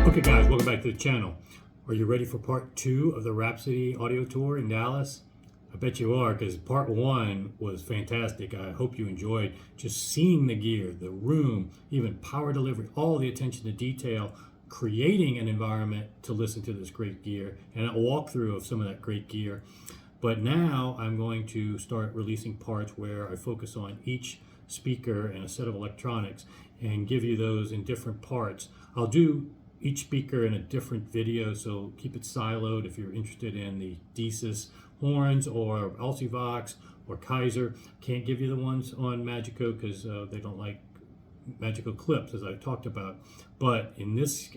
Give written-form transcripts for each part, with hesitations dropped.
Okay guys, welcome back to the channel. Are you ready for part 2 of the Rhapsody audio tour in Dallas? I bet you are, because part 1 was fantastic. I hope you enjoyed just seeing the gear, the room, even power delivery, all the attention to detail, creating an environment to listen to this great gear, and a walkthrough of some of that great gear. But now I'm going to start releasing parts where I focus on each speaker and a set of electronics and give you those in different parts. I'll do each speaker in a different video, so keep it siloed if you're interested in the Diesis horns or Alsyvox or Kaiser. Can't give you the ones on Magico because they don't like Magico clips, as I talked about. But in this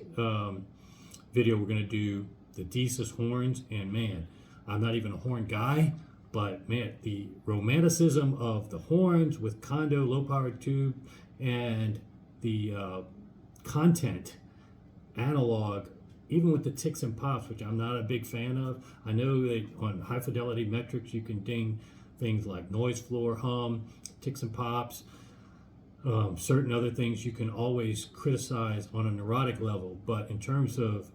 video, we're going to do the Diesis horns, and man, I'm not even a horn guy, but man, the romanticism of the horns with Kondo low power tube and the content analog, even with the ticks and pops, which I'm not a big fan of. I know that on high fidelity metrics you can ding things like noise floor, hum, ticks and pops, certain other things you can always criticize on a neurotic level, but in terms of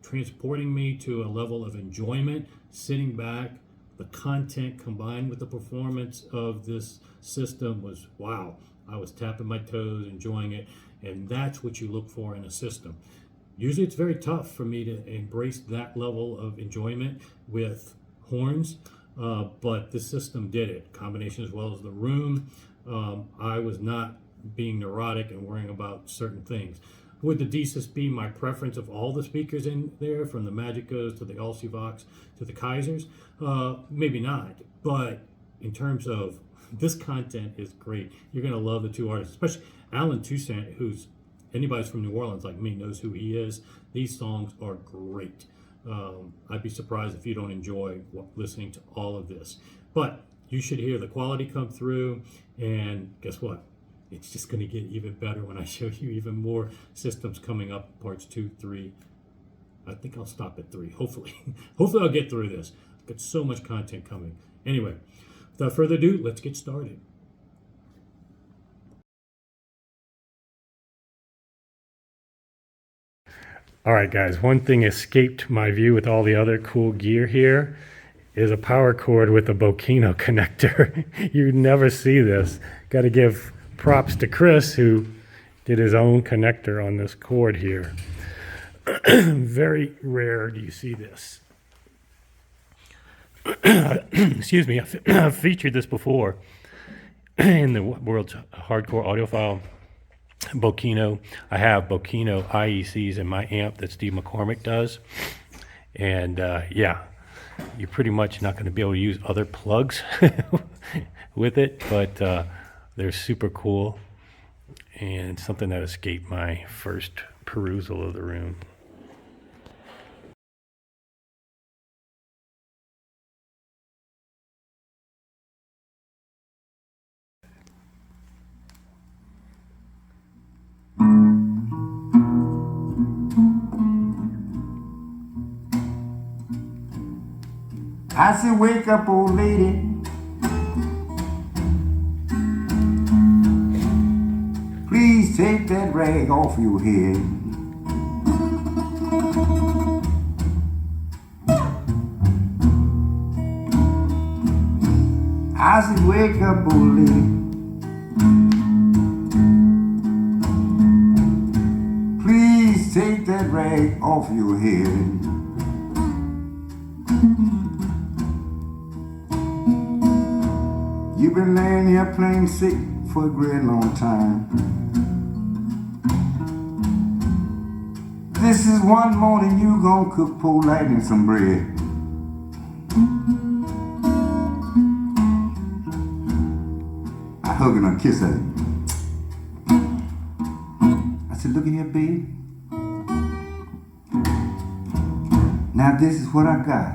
transporting me to a level of enjoyment, sitting back, the content combined with the performance of this system was wow. I was tapping my toes, enjoying it, and that's what you look for in a system. Usually it's very tough for me to embrace that level of enjoyment with horns, but this system did it. Combination as well as the room. I was not being neurotic and worrying about certain things. Would the Diesis be my preference of all the speakers in there, from the Magicos to the Alsyvox to the Kaisers? Maybe not, but in terms of this content is great. You're gonna love the two artists, especially Alan Toussaint, who's anybody from New Orleans like me knows who he is. These songs are great. I'd be surprised if you don't enjoy listening to all of this. But you should hear the quality come through, and guess what? It's just going to get even better when I show you even more systems coming up, parts 2, 3. I think I'll stop at 3, hopefully. Hopefully I'll get through this. I've got so much content coming. Anyway, without further ado, let's get started. All right, guys, one thing escaped my view with all the other cool gear here is a power cord with a Bocchino connector. You never see this. Got to give props to Chris, who did his own connector on this cord here. Very rare do you see this. Excuse me, I've featured this before in the world's hardcore audiophile. Bocchino. I have Bocchino IECs in my amp that Steve McCormick does, and yeah, you're pretty much not going to be able to use other plugs with it, but they're super cool and something that escaped my first perusal of the room. I said, wake up, old lady. Please take that rag off your head. I said, wake up, old lady. Please take that rag off your head. You've been laying here playing sick for a great long time. This is one morning you gon' cook poor Lightnin some bread. I hug her and kiss her. I said, look at here, baby. Now this is what I got.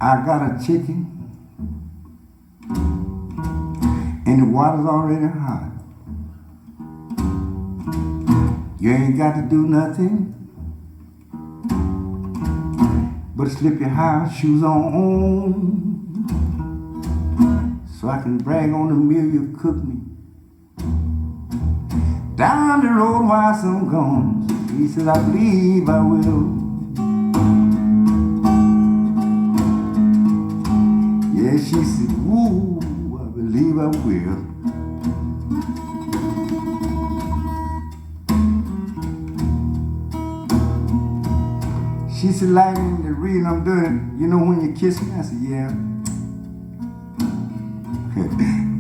I got a chicken, and the water's already hot. You ain't got to do nothing but slip your high shoes on, so I can brag on the meal you cooked me. down the road while I'm gone. He said, I believe I will. Yeah, she said, ooh, I believe I will. She said, Lightnin, the reason I'm doing it, you know when you kiss me? I said, yeah.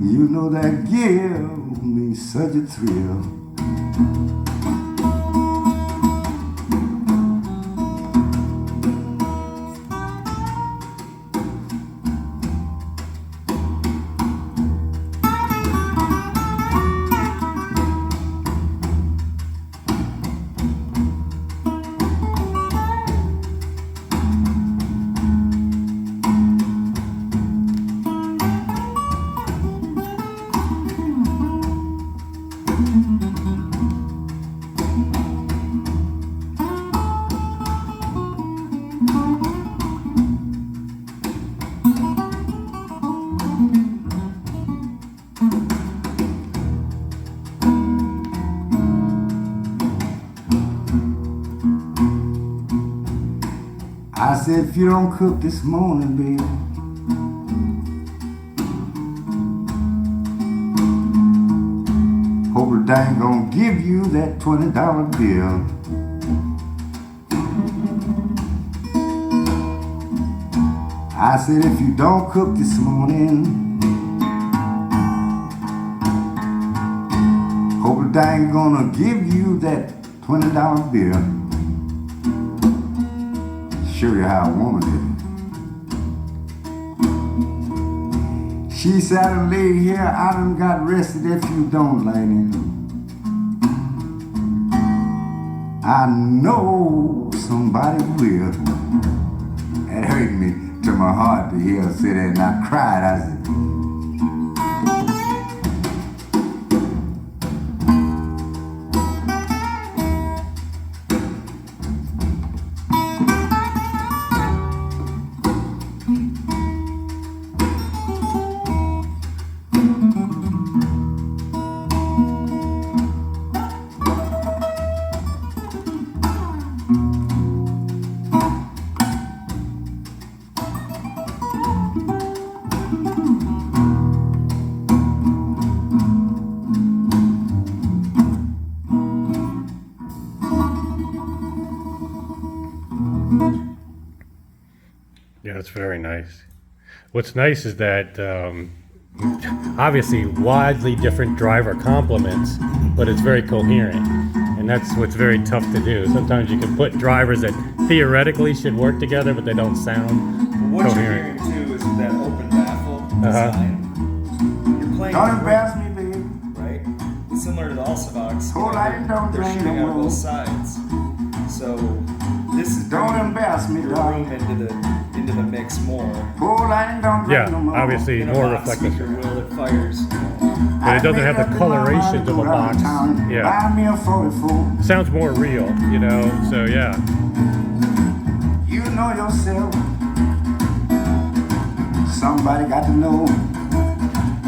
You know that gives me such a thrill. I said, if you don't cook this morning, baby, hope the dang gonna give you that $20 bill. I said, if you don't cook this morning, hope the dang gonna give you that $20 bill. Show you how a woman did it. She said, I done laid here, I done got rested. If you don't, Lightnin, I know somebody will. It hurt me to my heart to hear her say that, and I cried. I said, Yeah, it's very nice. What's nice is that obviously widely different driver complements, but it's very coherent. And that's what's very tough to do. Sometimes you can put drivers that theoretically should work together, but they don't sound What coherent. you're hearing too is that open baffle design. You're playing don't the embarrass me, baby. right? It's similar to the Alsyvox. Hold on, don't They're drain shooting the out wool. both sides. So this is Don't bringing embarrass me, your darling. room into the mix more. Hold on, don't drain Yeah, no more. obviously In a more box reflective. speaker will it fires. But it doesn't have the colorations of a box. Yeah. Buy me a 44. Sounds more real, you know, so yeah. You know yourself. Somebody got to know.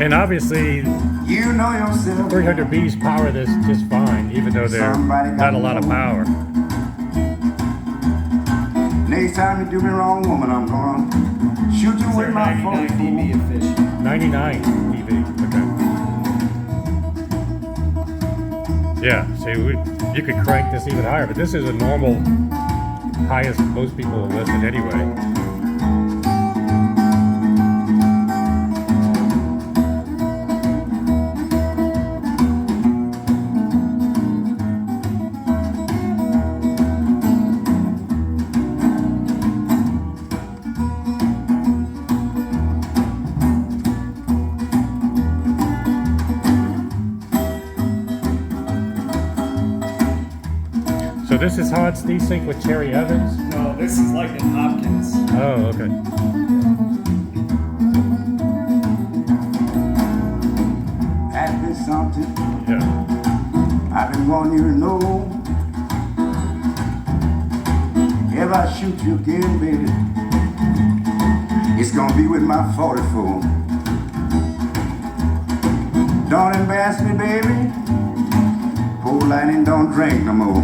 And obviously You know yourself. 300 Bs power this just fine, even though they're Somebody got not a lot of to know. power. Next time you do me wrong, woman, I'm gonna shoot you with They're my 99 44. dB efficient. 99 dB, okay. Yeah, see, you could crank this even higher, but this is a normal highest most people will listen anyway. So this is Hans desync with Cherry Evans? No, this is Lightnin Hopkins. Oh, okay. That is something Yeah. I didn't want you to know. If I shoot you again, baby, it's gonna be with my 44. Don't embarrass me, baby. Poor Lightnin don't drink no more.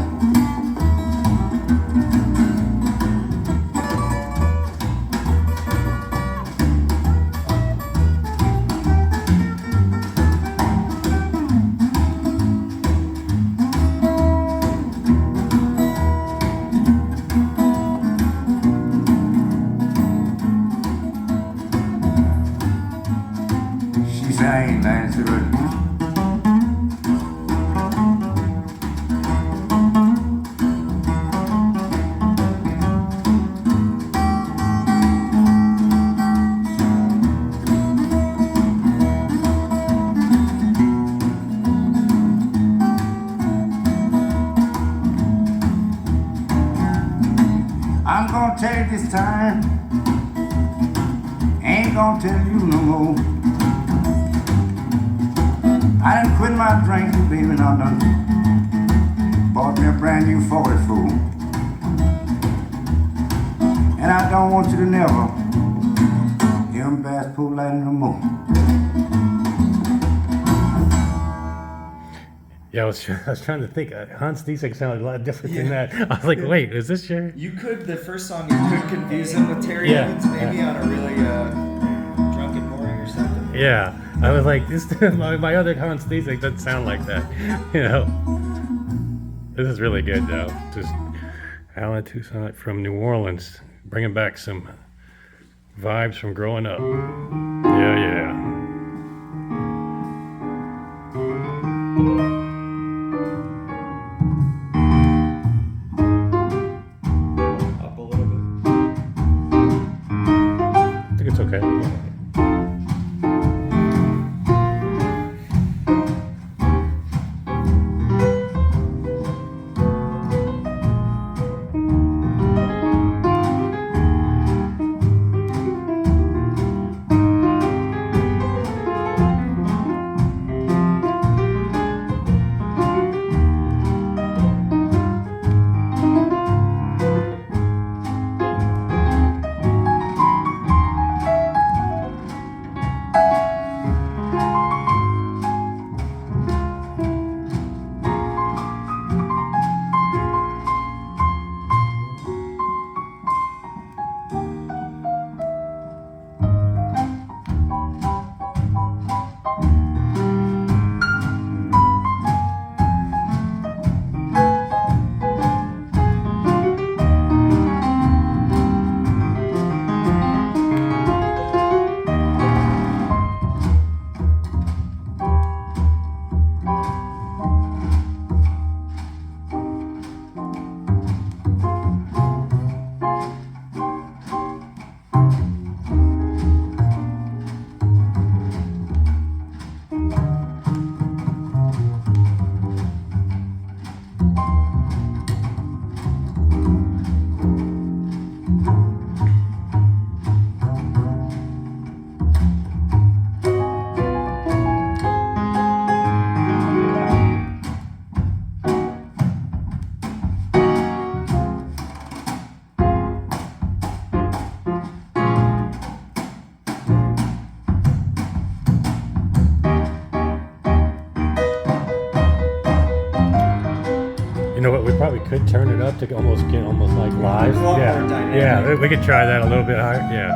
She said, I ain't lying to her. I'm gonna tell you this time, ain't gonna tell you no more. I done quit my drinking, baby, and I done bought me a brand new 44. And I don't want you to never embarrass poor Lightnin no more. Yeah, I was trying to think. Hans Diesis sounded a lot different than that. I was like, wait, is this your? You could, the first song, you could confuse him with Terry Yeah, Evans, maybe on a really drunken morning or something. Yeah, I was like, this my other Hans Diesis doesn't sound like that. You know, this is really good though. Just Alan Toussaint from New Orleans, bringing back some vibes from growing up. Yeah, yeah. Up a little bit. I think it's okay. You know what? We probably could turn it up to almost get like live. A lot Yeah, more dynamic. yeah. We could try that a little bit higher. Yeah.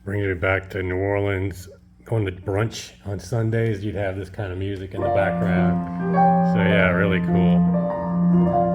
Bringing me back to New Orleans, going to brunch on Sundays, you'd have this kind of music in the background. So yeah, really cool.